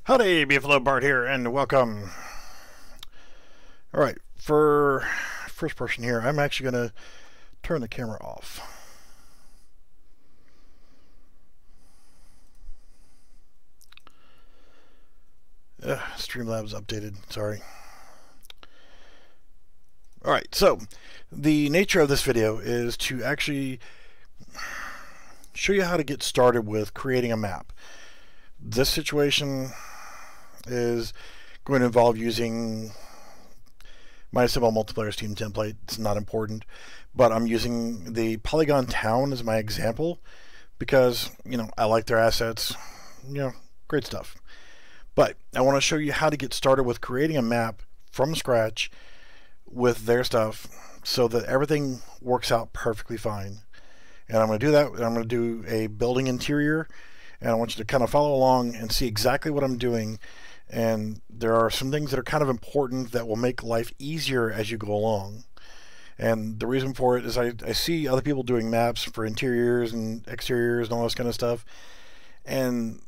Howdy, Beefalo Bart here, and welcome. Alright, for first person here, I'm actually going to turn the camera off. Streamlabs updated, sorry. Alright, so the nature of this video is to actually show you how to get started with creating a map. This situation is going to involve using my simple multiplayer Steam template. It's not important, but I'm using the Polygon Town as my example because, I like their assets, great stuff. But I want to show you how to get started with creating a map from scratch with their stuff so that everything works out perfectly fine. And I'm going to do that. I'm going to do a building interior, and I want you to kind of follow along and see exactly what I'm doing. And there are some things that are kind of important that will make life easier as you go along. And the reason for it is I see other people doing maps for interiors and exteriors and all this kind of stuff, and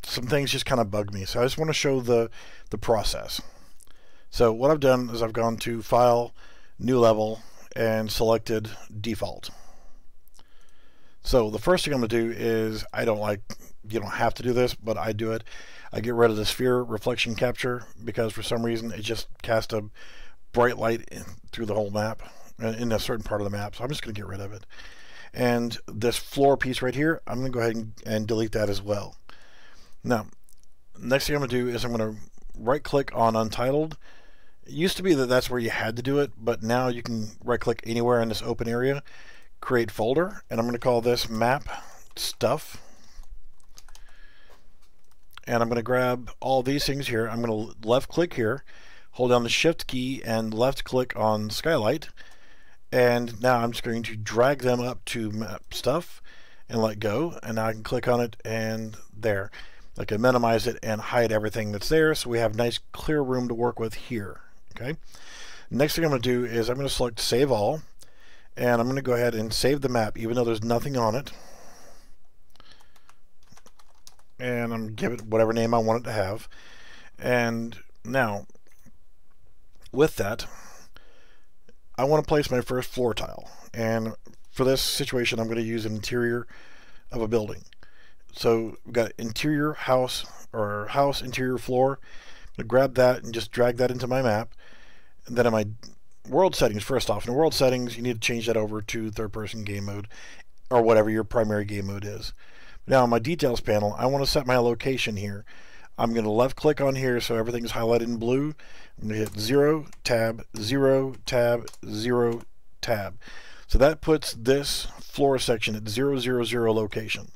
some things just kind of bug me. So I just want to show the process. So what I've done is I've gone to File, New Level, and selected Default. So the first thing I'm going to do is, you don't have to do this, but I do it. I get rid of the sphere reflection capture because for some reason it just casts a bright light through the whole map, in a certain part of the map. So I'm just going to get rid of it. And this floor piece right here, I'm going to go ahead and delete that as well. Now, next thing I'm going to do is I'm going to right click on Untitled. It used to be that that's where you had to do it, but now you can right click anywhere in this open area, create folder, and I'm going to call this Map Stuff. And I'm going to grab all these things here. I'm going to left click here, hold down the shift key and left click on Skylight. And now I'm just going to drag them up to Map Stuff and let go. And now I can click on it and there. I can minimize it and hide everything that's there so we have nice clear room to work with here. Okay. Next thing I'm going to do is I'm going to select Save All. And I'm going to go ahead and save the map even though there's nothing on it. And I'm going to give it whatever name I want it to have. And now, with that, I want to place my first floor tile. And for this situation, I'm going to use an interior of a building. So we've got interior house, or house interior floor. I'm going to grab that and just drag that into my map. And then in my world settings, first off, in world settings, you need to change that over to third-person game mode, or whatever your primary game mode is. Now, in my details panel, I want to set my location here. I'm going to left click on here so everything's highlighted in blue. I'm going to hit 0, tab, 0, tab, 0, tab. So that puts this floor section at 000 location.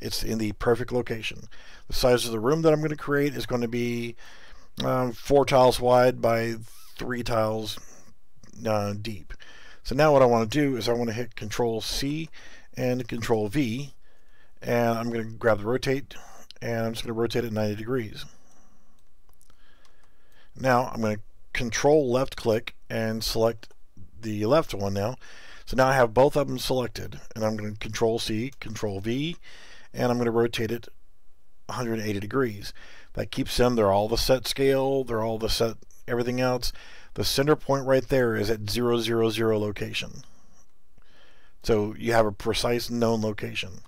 It's in the perfect location. The size of the room that I'm going to create is going to be 4 tiles wide by 3 tiles deep. So now what I want to do is I want to hit Control C and Control V. And I'm going to grab the rotate, and I'm just going to rotate it 90 degrees. Now I'm going to Control left click and select the left one now. So now I have both of them selected, and I'm going to Control C, Control V, and I'm going to rotate it 180 degrees. That keeps them, they're all the set scale, they're all the set everything else. The center point right there is at 000 location. So you have a precise known location.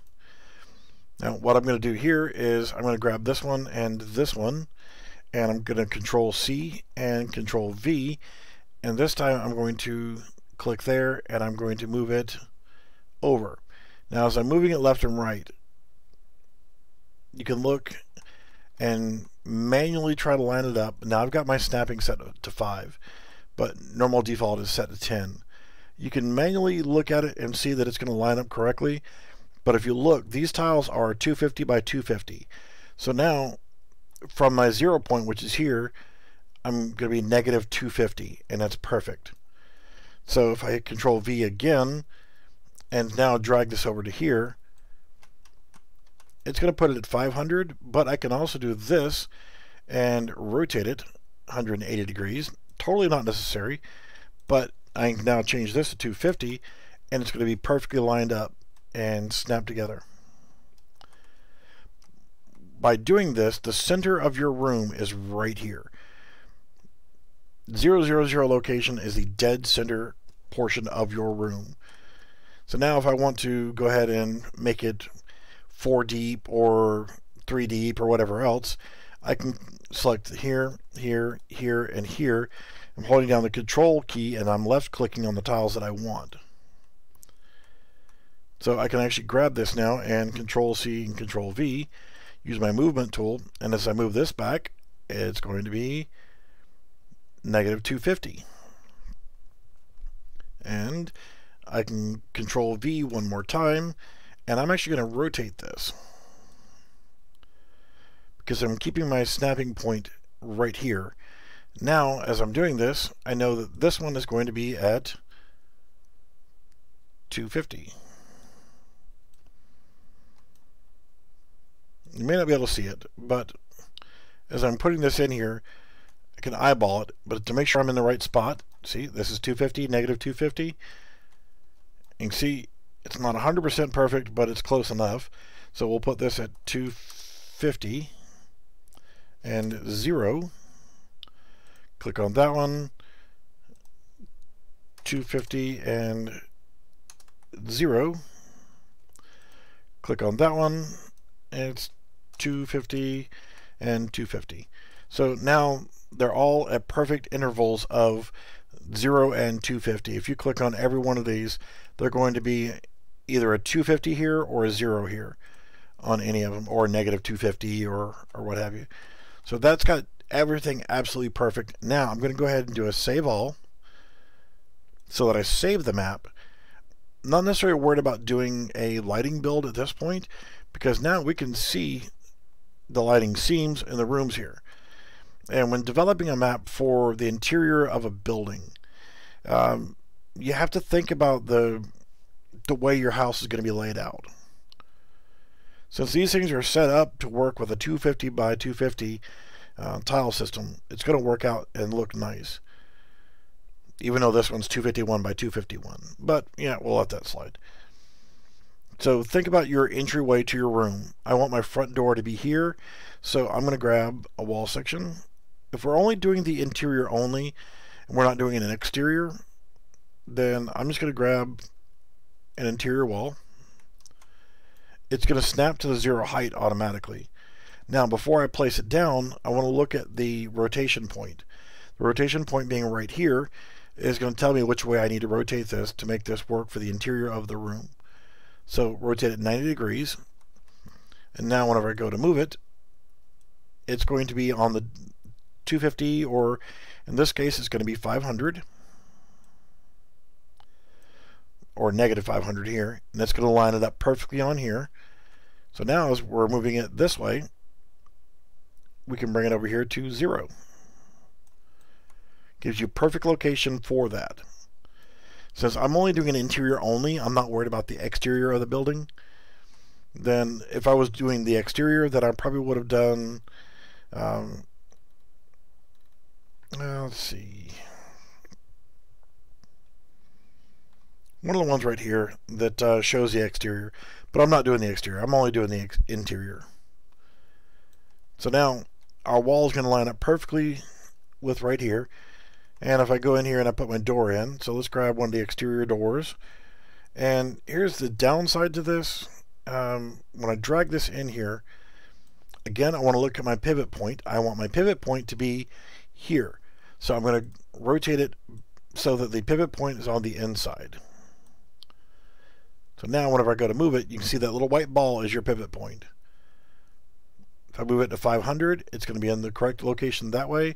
Now what I'm going to do here is I'm going to grab this one, and I'm going to Control C and Control V, and this time I'm going to click there and I'm going to move it over. Now as I'm moving it left and right, you can look and manually try to line it up. Now I've got my snapping set to 5, but normal default is set to 10. You can manually look at it and see that it's going to line up correctly. But if you look, these tiles are 250 by 250. So now, from my 0 point, which is here, I'm going to be negative 250, and that's perfect. So if I hit Control V again, and now drag this over to here, it's going to put it at 500, but I can also do this and rotate it 180 degrees. Totally not necessary, but I can now change this to 250, and it's going to be perfectly lined up and snap together. by doing this, the center of your room is right here. 0, 0, 0 location is the dead center portion of your room. So now if I want to go ahead and make it 4 deep or 3 deep or whatever else, I can select here, here, here, and here. I'm holding down the control key and I'm left clicking on the tiles that I want. So I can actually grab this now and Control C and Control V, use my movement tool, and as I move this back, it's going to be negative 250. And I can Control V one more time, and I'm actually going to rotate this because I'm keeping my snapping point right here. Now, as I'm doing this, I know that this one is going to be at 250. You may not be able to see it, but as I'm putting this in here, I can eyeball it, but to make sure I'm in the right spot, see, this is 250, negative 250. You can see it's not 100% perfect, but it's close enough. So we'll put this at 250 and 0. Click on that one, 250 and 0. Click on that one, and it's 250 and 250. So now they're all at perfect intervals of 0 and 250. If you click on every one of these, they're going to be either a 250 here or a 0 here on any of them, or negative 250 or what have you. So that's got everything absolutely perfect. Now I'm going to go ahead and do a save all so that I save the map. Not necessarily worried about doing a lighting build at this point, because now we can see the lighting seams in the rooms here. And when developing a map for the interior of a building, you have to think about the way your house is going to be laid out. Since these things are set up to work with a 250 by 250 tile system, it's going to work out and look nice. Even though this one's 251 by 251. But yeah, we'll let that slide. So think about your entryway to your room. I want my front door to be here, so I'm going to grab a wall section. If we're only doing the interior only, and we're not doing an exterior, then I'm just going to grab an interior wall. It's going to snap to the 0 height automatically. Now, before I place it down, I want to look at the rotation point. The rotation point being right here is going to tell me which way I need to rotate this to make this work for the interior of the room. So rotate it 90 degrees, and now whenever I go to move it, it's going to be on the 250, or in this case it's going to be 500, or negative 500 here, and that's going to line it up perfectly on here. So now as we're moving it this way, we can bring it over here to 0. Gives you perfect location for that. Since I'm only doing an interior only, I'm not worried about the exterior of the building. Then if I was doing the exterior, then I probably would have done, let's see, one of the ones right here that shows the exterior, but I'm not doing the exterior. I'm only doing the interior. So now our wall is going to line up perfectly with right here. And if I go in here and I put my door in, so let's grab one of the exterior doors. And here's the downside to this. When I drag this in here, again, I want to look at my pivot point. I want my pivot point to be here. So I'm going to rotate it so that the pivot point is on the inside. So now whenever I go to move it, you can see that little white ball is your pivot point. If I move it to 500, it's going to be in the correct location that way.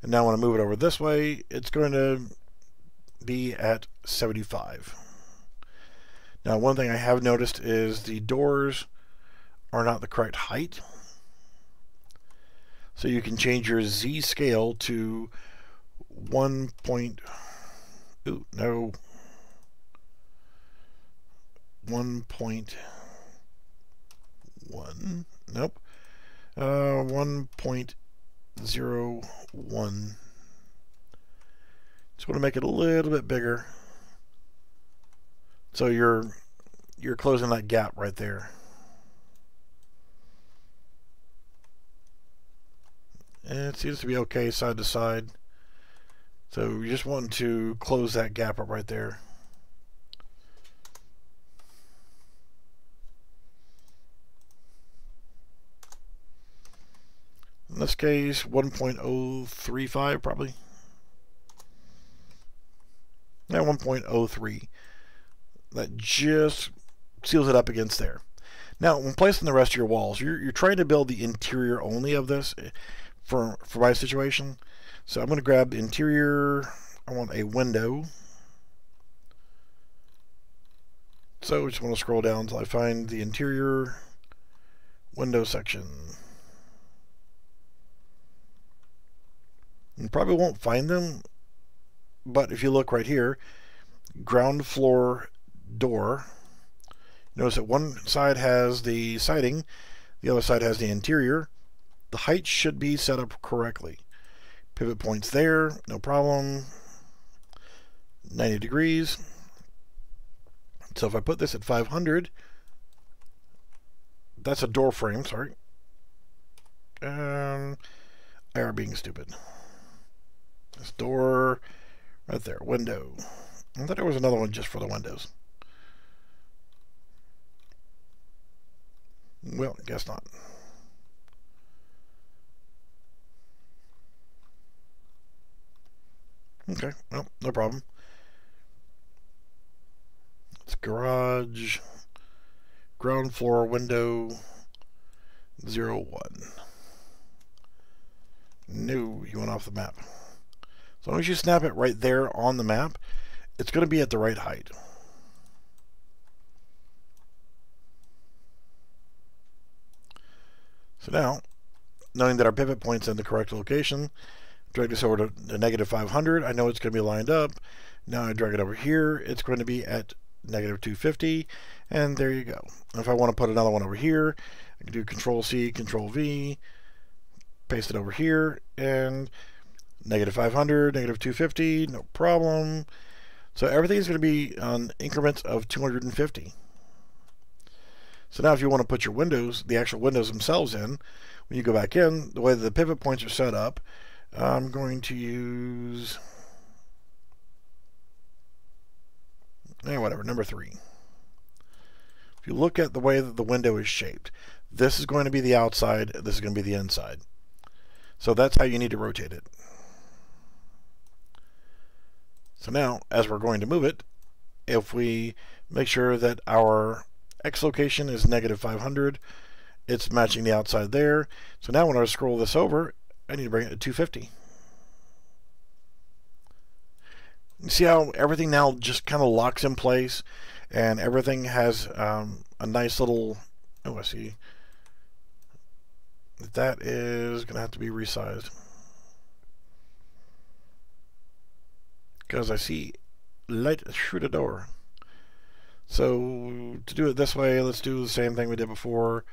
And now when I move it over this way, it's going to be at 75. Now, one thing I have noticed is the doors are not the correct height. So you can change your Z scale to 1. Ooh, no. 1.1. Nope. 1.01. Just want to make it a little bit bigger, so you're closing that gap right there. And it seems to be okay side to side. So you just want to close that gap up right there. In this case, 1.035 probably. Yeah, 1.03. That just seals it up against there. Now, when placing the rest of your walls, you're trying to build the interior only of this for my situation. So I'm going to grab the interior. I want a window. So I just want to scroll down until I find the interior window section. You probably won't find them, but if you look right here, ground floor door, notice that one side has the siding, the other side has the interior. The height should be set up correctly. Pivot points there, no problem. 90 degrees. So if I put this at 500, that's a door frame, sorry. I are being stupid. This door right there, window. I thought there was another one just for the windows. Well, guess not. Okay, well, no problem. It's garage, ground floor window 01. No, you went off the map. As long as you snap it right there on the map, it's going to be at the right height. So now, knowing that our pivot point's in the correct location, drag this over to the negative 500. I know it's going to be lined up. Now I drag it over here. It's going to be at negative 250. And there you go. If I want to put another one over here, I can do Control C, Control V, paste it over here, and negative 500, negative 250, no problem. So everything's going to be on increments of 250. So now if you want to put your windows, the actual windows themselves in, when you go back in, the way that the pivot points are set up, I'm going to use, whatever, number 3. If you look at the way that the window is shaped, this is going to be the outside, this is going to be the inside. So that's how you need to rotate it. So now, as we're going to move it, if we make sure that our X location is negative 500, it's matching the outside there. So now when I scroll this over, I need to bring it to 250. You see how everything now just kind of locks in place, and everything has a nice little, oh, I see. That is going to have to be resized. Because I see light through the door. So to do it this way, let's do the same thing we did before.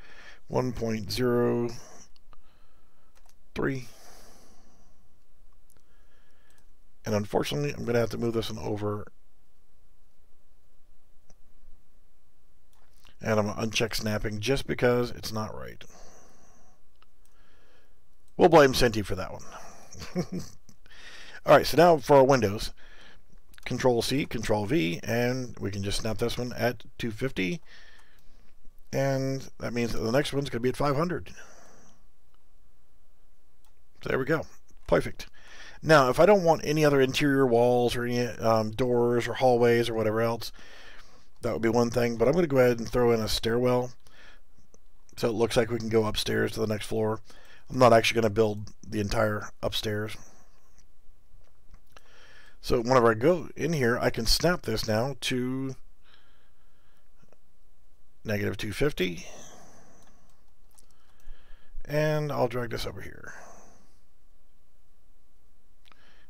1.03. And unfortunately, I'm going to have to move this one over. And I'm going to uncheck snapping just because it's not right. We'll blame Cinti for that one. Alright, so now for our windows, Control C, Control V, and we can just snap this one at 250. And that means that the next one's going to be at 500. So there we go. Perfect. Now, if I don't want any other interior walls or any doors or hallways or whatever else, that would be one thing. But I'm going to go ahead and throw in a stairwell so it looks like we can go upstairs to the next floor. I'm not actually going to build the entire upstairs. So whenever I go in here, I can snap this now to negative 250. And I'll drag this over here.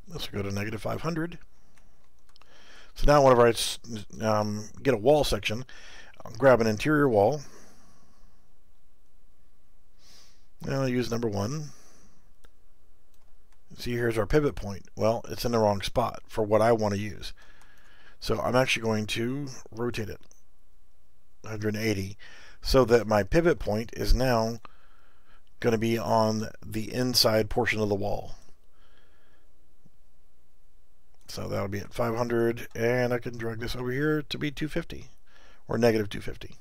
This will go to negative 500. So now whenever I get a wall section, I'll grab an interior wall. And I'll use number 1. See, here's our pivot point. Well, it's in the wrong spot for what I want to use. So I'm actually going to rotate it 180 so that my pivot point is now going to be on the inside portion of the wall. So that'll be at 500, and I can drag this over here to be 250 or negative 250.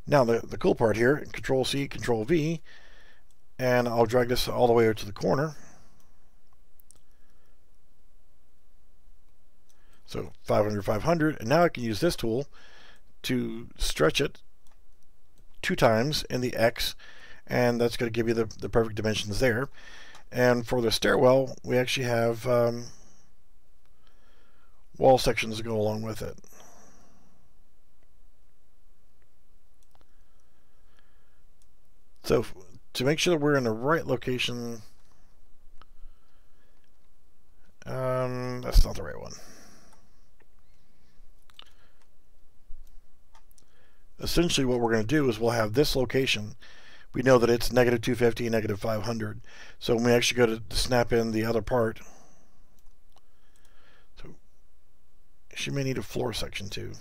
Now the cool part here, Control C, Control V, and I'll drag this all the way over to the corner. So 500, 500, and now I can use this tool to stretch it 2 times in the X, and that's going to give you the perfect dimensions there. And for the stairwell, we actually have wall sections to go along with it. So to make sure that we're in the right location, that's not the right one. Essentially what we're going to do is we'll have this location. We know that it's negative 250 and negative 500. So when we actually go to snap in the other part, so she may need a floor section too.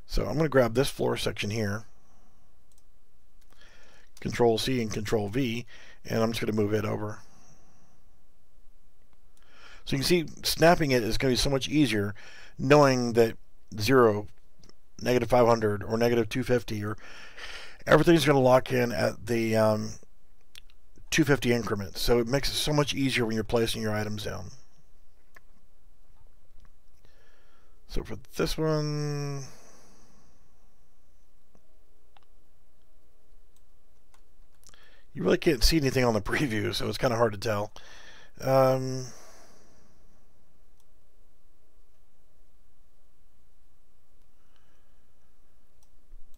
So I'm going to grab this floor section here, Control C and Control V, and I'm just going to move it over. So you can see snapping it is going to be so much easier knowing that 0, negative 500, or negative 250, or everything's going to lock in at the 250 increments. So it makes it so much easier when you're placing your items down. So for this one, you really can't see anything on the preview, so it's kind of hard to tell.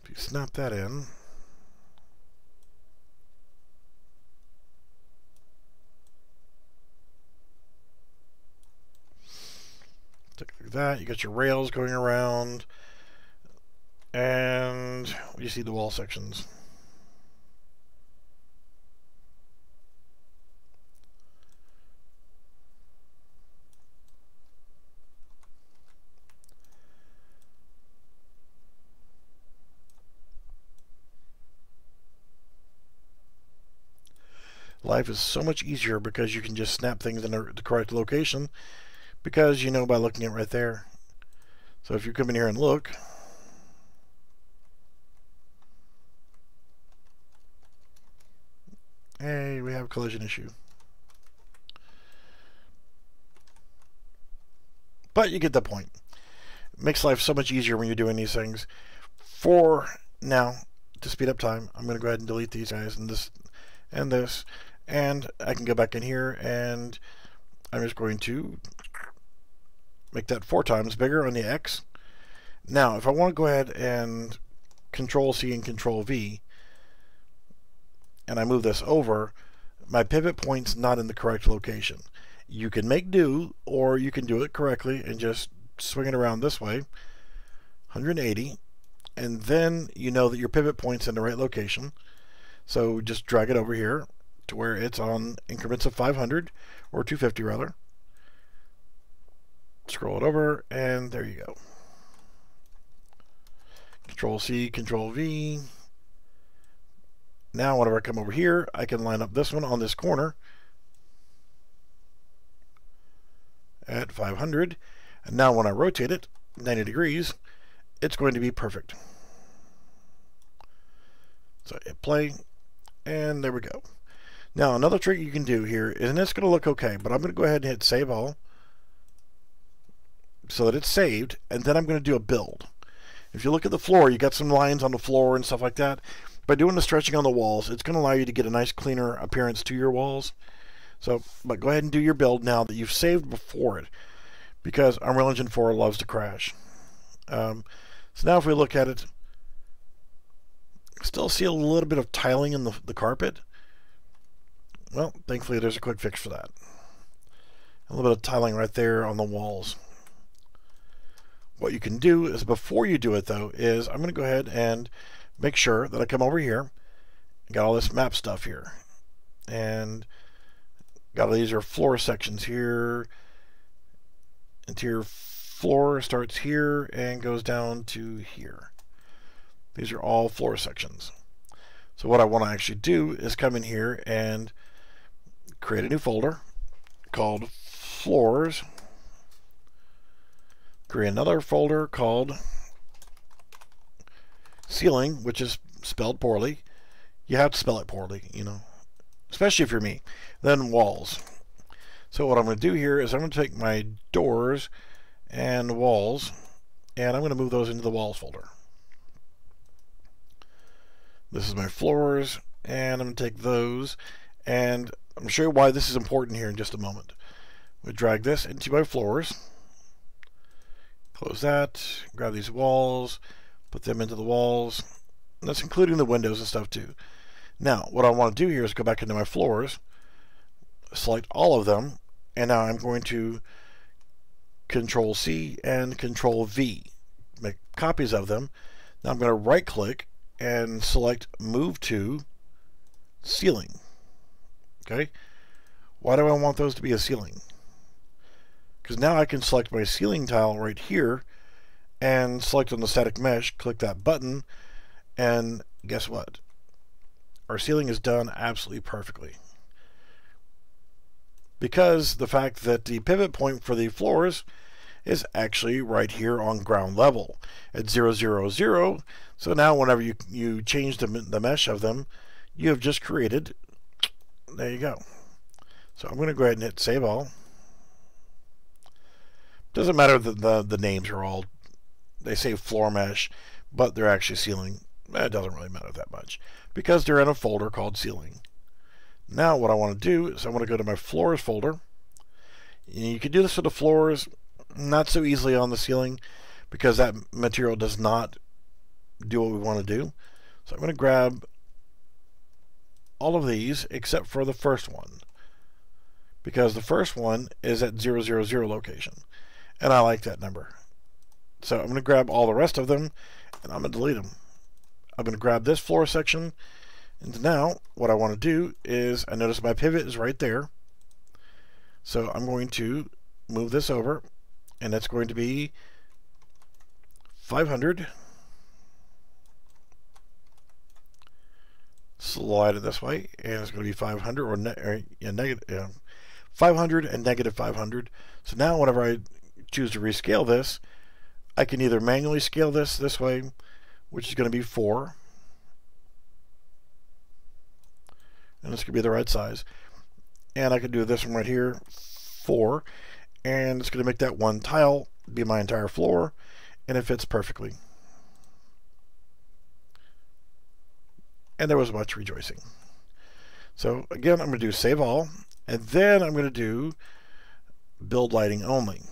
If you snap that in, take a look at that. You got your rails going around, and you see the wall sections. Life is so much easier because you can just snap things in the correct location, because you know by looking at it right there. So if you come in here and look, hey, we have a collision issue. But you get the point. It makes life so much easier when you're doing these things. For now, to speed up time, I'm going to go ahead and delete these guys and this and this. And I can go back in here, and I'm just going to make that 4 times bigger on the X. Now, if I want to go ahead and Control C and Control V, and I move this over, my pivot point's not in the correct location. You can make do, or you can do it correctly and just swing it around this way, 180, and then you know that your pivot point's in the right location. So just drag it over here to where it's on increments of 500, or 250 rather. Scroll it over, and there you go. Control C, Control V. Now whenever I come over here, I can line up this one on this corner at 500, and now when I rotate it 90 degrees, it's going to be perfect. So hit play, and there we go. Now another trick you can do here, and it's going to look okay, but I'm going to go ahead and hit save all so that it's saved, and then I'm going to do a build. If you look at the floor, you got some lines on the floor and stuff like that. By doing the stretching on the walls, it's going to allow you to get a nice cleaner appearance to your walls. So, but go ahead and do your build now that you've saved before it, because Unreal Engine 4 loves to crash. So now if we look at it, still see a little bit of tiling in the carpet. Well, thankfully there's a quick fix for that. A little bit of tiling right there on the walls. What you can do is, before you do it though, is I'm going to go ahead and make sure that I come over here and got all this map stuff here, and got all these are floor sections here, interior floor starts here and goes down to here. These are all floor sections. So what I want to actually do is come in here and create a new folder called floors. Create another folder called ceiling, which is spelled poorly. You have to spell it poorly, you know, especially if you're me. Then walls. So what I'm going to do here is I'm going to take my doors and walls, and I'm going to move those into the walls folder. This is my floors, and I'm going to take those, and I'm going to show you why this is important here in just a moment. I'm going to drag this into my floors, close that, grab these walls, put them into the walls, and that's including the windows and stuff too. Now, what I want to do here is go back into my floors, select all of them, and now I'm going to Control C and Control V, make copies of them. Now I'm going to right click and select Move to Ceiling. Okay, why do I want those to be a ceiling? Because now I can select my ceiling tile right here and select on the static mesh, click that button, and guess what? Our ceiling is done absolutely perfectly. Because the fact that the pivot point for the floors is actually right here on ground level at 0, 0, 0. So now whenever you change the mesh of them, you have just created, there you go. So I'm going to go ahead and hit Save All. Doesn't matter that the names are all, they say floor mesh, but they're actually ceiling. It doesn't really matter that much because they're in a folder called ceiling. Now what I want to do is I want to go to my floors folder. You can do this with the floors, not so easily on the ceiling because that material does not do what we want to do. So I'm going to grab all of these except for the first one, because the first one is at 0, 0, 0 location, and I like that number. So I'm going to grab all the rest of them and I'm going to delete them. I'm going to grab this floor section, and now what I want to do is, I notice my pivot is right there, so I'm going to move this over, and that's going to be 500. Slide it this way, and it's going to be 500 or negative 500 and negative 500. So now whenever I choose to rescale this, I can either manually scale this way, which is going to be 4, and it's going to be the right size, and I can do this one right here, 4, and it's going to make that one tile be my entire floor, and it fits perfectly. And there was much rejoicing. So again, I'm going to do Save All, and then I'm going to do Build Lighting Only.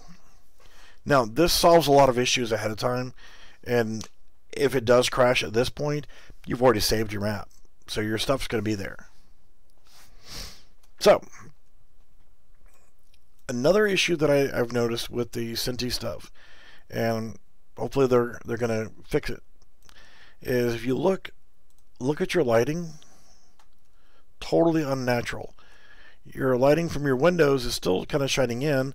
Now this solves a lot of issues ahead of time, and if it does crash at this point, you've already saved your map, so your stuff's going to be there. So another issue that I've noticed with the Cinti stuff, and hopefully they're going to fix it, is if you look at your lighting, totally unnatural. Your lighting from your windows is still kind of shining in,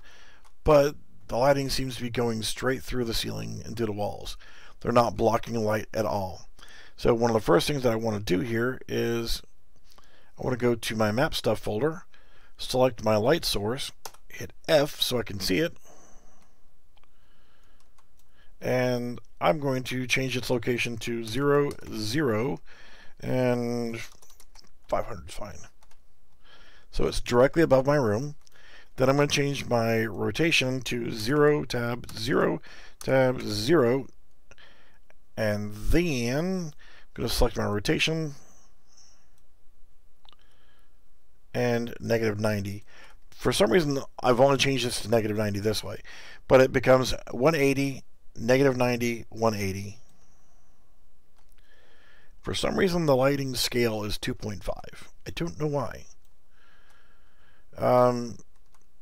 but the lighting seems to be going straight through the ceiling and through the walls. They're not blocking light at all. So one of the first things that I want to do here is I want to go to my map stuff folder, select my light source, hit F so I can see it, and I'm going to change its location to 0, 0, and 500 is fine. So it's directly above my room. Then I'm going to change my rotation to 0, tab, 0, tab, 0, and then I'm going to select my rotation and negative 90. For some reason, I've only changed this to negative 90 this way, but it becomes 180, negative 90, 180. For some reason, the lighting scale is 2.5. I don't know why.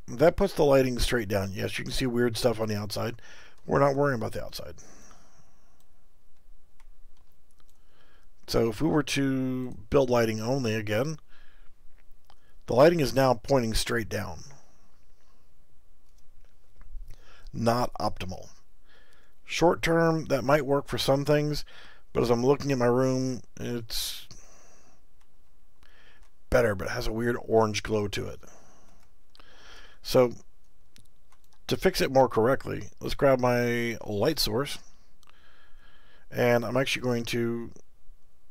That puts the lighting straight down. Yes, you can see weird stuff on the outside. We're not worrying about the outside. So if we were to build lighting only again, the lighting is now pointing straight down. not optimal. Short term, that might work for some things, but as I'm looking at my room, it's better, but it has a weird orange glow to it. So to fix it more correctly, let's grab my light source, and I'm actually going to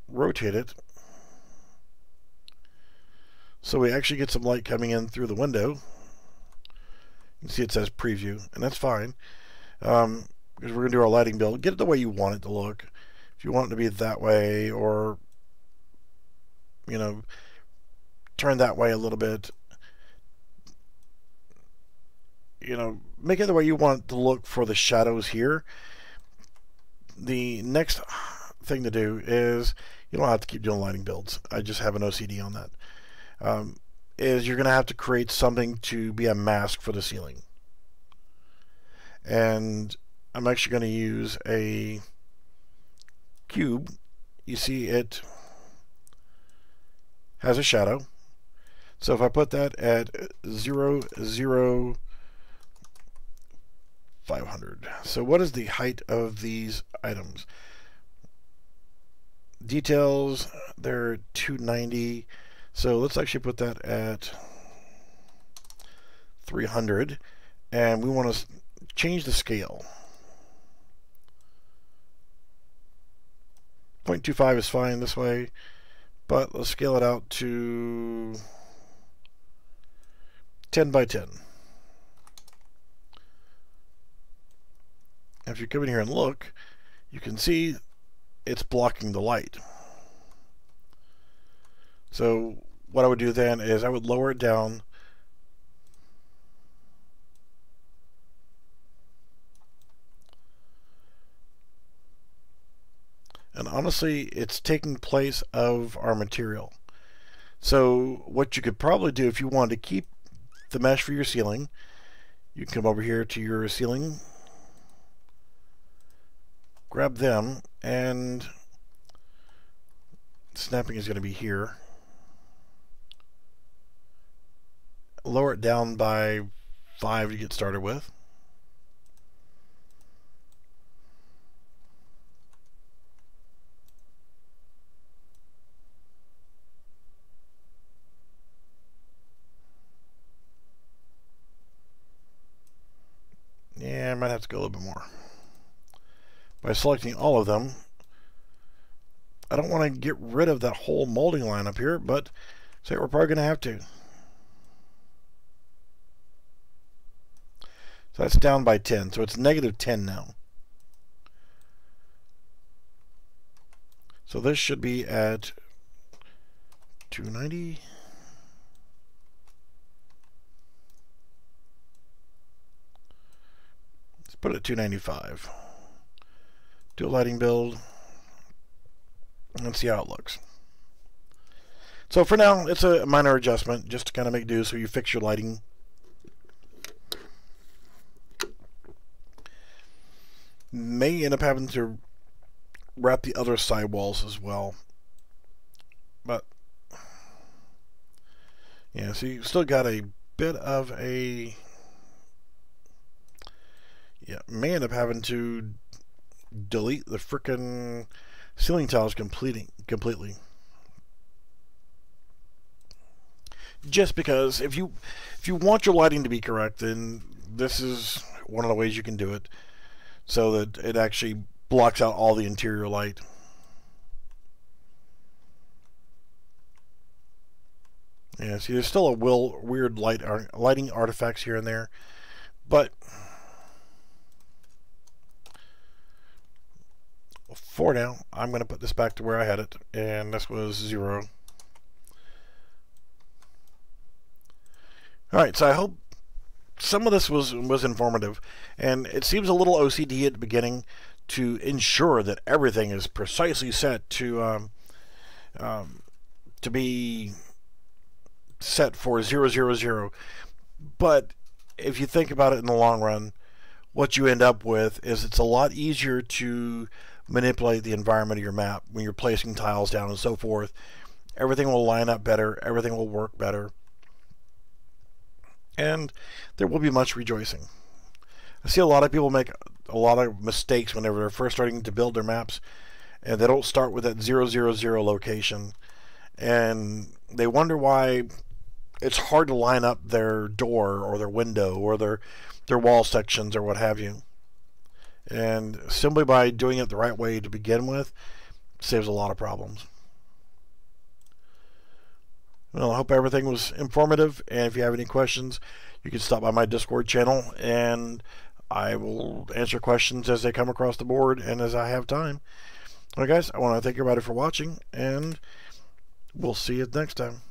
rotate it so we actually get some light coming in through the window. You can see it says preview, and that's fine, because we're going to do our lighting build. Get it the way you want it to look. If you want it to be that way, or turn that way a little bit, make it the way you want it to look for the shadows here. The next thing to do is, you don't have to keep doing lighting builds, I just have an OCD on that, is you're going to have to create something to be a mask for the ceiling. And I'm actually going to use a cube. You see it has a shadow. So if I put that at 0, 0, 500. So what is the height of these items? Details, they're 290. So let's actually put that at 300. And we want to change the scale. 0.25 is fine this way, but let's scale it out to 10 by 10. If you come in here and look, you can see it's blocking the light. So what I would do then is I would lower it down and honestly it's taking place of our material. So what you could probably do if you wanted to keep the mesh for your ceiling, you can come over here to your ceiling, grab them, and snapping is going to be here. Lower it down by 5 to get started with. Yeah, I might have to go a little bit more. By selecting all of them, I don't want to get rid of that whole molding line up here, but say we're probably going to have to. So that's down by 10, so it's negative 10 now. So this should be at 290. Let's put it at 295. Do a lighting build and see how it looks. So for now, it's a minor adjustment just to kind of make do so you fix your lighting. May end up having to wrap the other side walls as well. But yeah, so you still got a bit of a, may end up having to delete the frickin' ceiling tiles completely. Just because if you want your lighting to be correct, then this is one of the ways you can do it, so that it actually blocks out all the interior light. Yeah, see, there's still a weird lighting artifacts here and there, but for now, I'm going to put this back to where I had it, and this was 0. Alright, so I hope some of this was informative, and it seems a little OCD at the beginning to ensure that everything is precisely set to be set for 0, 0, 0. But if you think about it in the long run, what you end up with is it's a lot easier to manipulate the environment of your map when you're placing tiles down and so forth. Everything will line up better, everything will work better, and there will be much rejoicing. I see a lot of people make a lot of mistakes whenever they're first starting to build their maps, and they don't start with that 000 location, and they wonder why it's hard to line up their door or their window or their wall sections or what have you. And simply by doing it the right way to begin with saves a lot of problems. Well, I hope everything was informative, and if you have any questions, you can stop by my Discord channel, and I will answer questions as they come across the board and as I have time. Alright guys, I want to thank everybody for watching, and we'll see you next time.